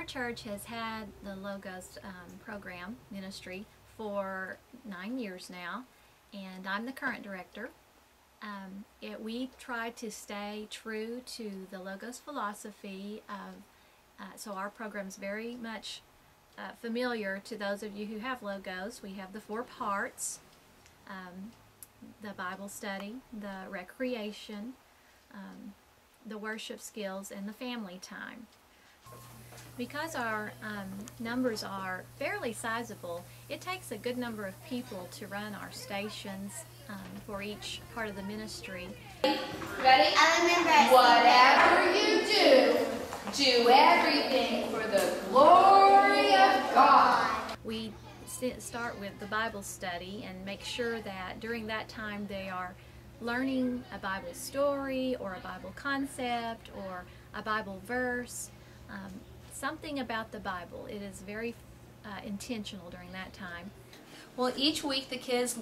Our church has had the LOGOS program ministry for 9 years now, and I'm the current director. We try to stay true to the LOGOS philosophy of, so our program's very much familiar to those of you who have LOGOS. We have the 4 parts, the Bible study, the recreation, the worship skills, and the family time. Because our numbers are fairly sizable, it takes a good number of people to run our stations for each part of the ministry. Ready? Whatever you do, do everything for the glory of God. We start with the Bible study and make sure that during that time they are learning a Bible story or a Bible concept or a Bible verse, something about the Bible. It is very intentional during that time. Well, each week the kids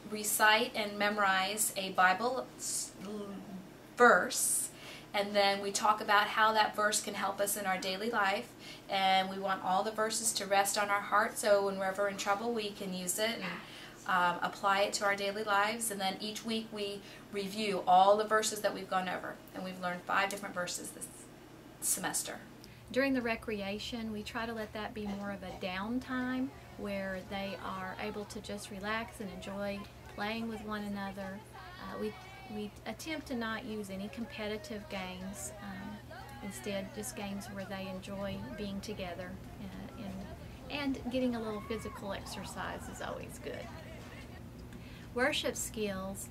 recite and memorize a Bible verse, and then we talk about how that verse can help us in our daily life, and we want all the verses to rest on our heart, so when we're ever in trouble we can use it and apply it to our daily lives. And then each week we review all the verses that we've gone over, and we've learned 5 different verses this semester. During the recreation, we try to let that be more of a downtime where they are able to just relax and enjoy playing with one another. We attempt to not use any competitive games, instead just games where they enjoy being together, and getting a little physical exercise is always good. Worship skills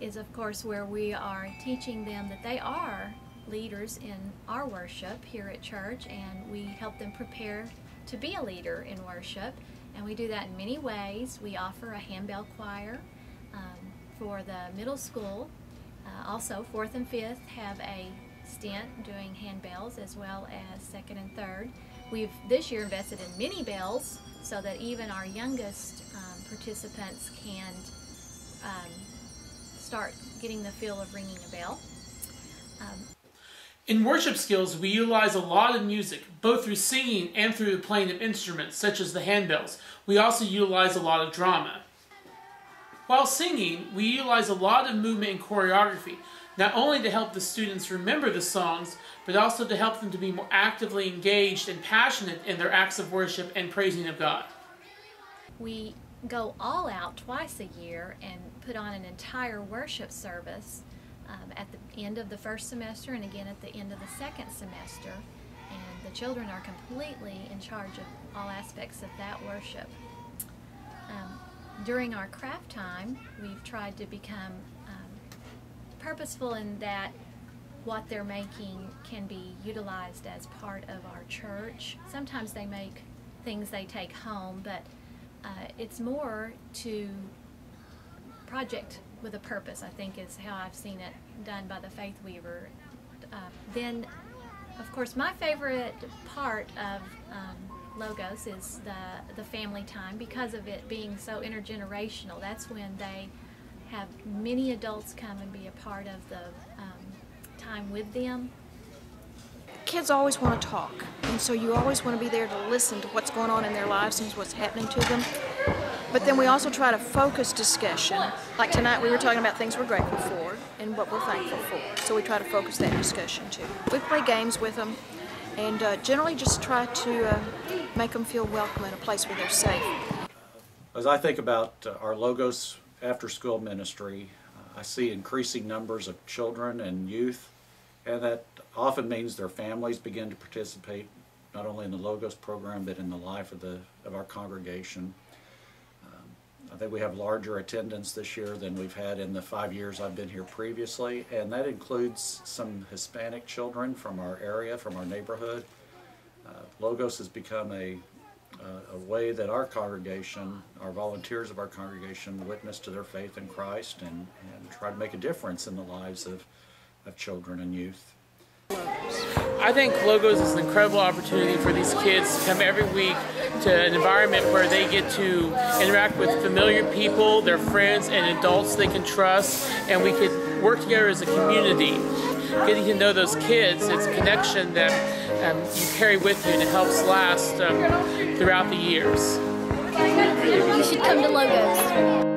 is of course where we are teaching them that they are leaders in our worship here at church, and we help them prepare to be a leader in worship, and we do that in many ways. We offer a handbell choir for the middle school. Also 4th and 5th have a stint doing handbells, as well as 2nd and 3rd. We've this year invested in mini bells so that even our youngest participants can start getting the feel of ringing a bell. In worship skills, we utilize a lot of music, both through singing and through the playing of instruments, such as the handbells. We also utilize a lot of drama. While singing, we utilize a lot of movement and choreography, not only to help the students remember the songs, but also to help them to be more actively engaged and passionate in their acts of worship and praising of God. We go all out twice a year and put on an entire worship service at the end of the first semester and again at the end of the second semester, and the children are completely in charge of all aspects of that worship. During our craft time, we've tried to become purposeful in that what they're making can be utilized as part of our church. Sometimes they make things they take home, but it's more to project with a purpose, I think, is how I've seen it done by the Faith Weaver. Then, of course, my favorite part of LOGOS is the family time, because of it being so intergenerational. That's when they have many adults come and be a part of the time with them. Kids always want to talk, and so you always want to be there to listen to what's going on in their lives and what's happening to them. But then we also try to focus discussion. Like tonight we were talking about things we're grateful for and what we're thankful for. So we try to focus that discussion too. We play games with them and generally just try to make them feel welcome in a place where they're safe. As I think about our LOGOS after-school ministry, I see increasing numbers of children and youth, and that often means their families begin to participate not only in the LOGOS program but in the life of our congregation. I think we have larger attendance this year than we've had in the 5 years I've been here previously, and that includes some Hispanic children from our area, from our neighborhood. LOGOS has become a way that our congregation, our volunteers of our congregation, witness to their faith in Christ and try to make a difference in the lives of children and youth. I think LOGOS is an incredible opportunity for these kids to come every week to an environment where they get to interact with familiar people, their friends and adults they can trust, and we could work together as a community. getting to know those kids, it's a connection that you carry with you and it helps last throughout the years. You should come to LOGOS.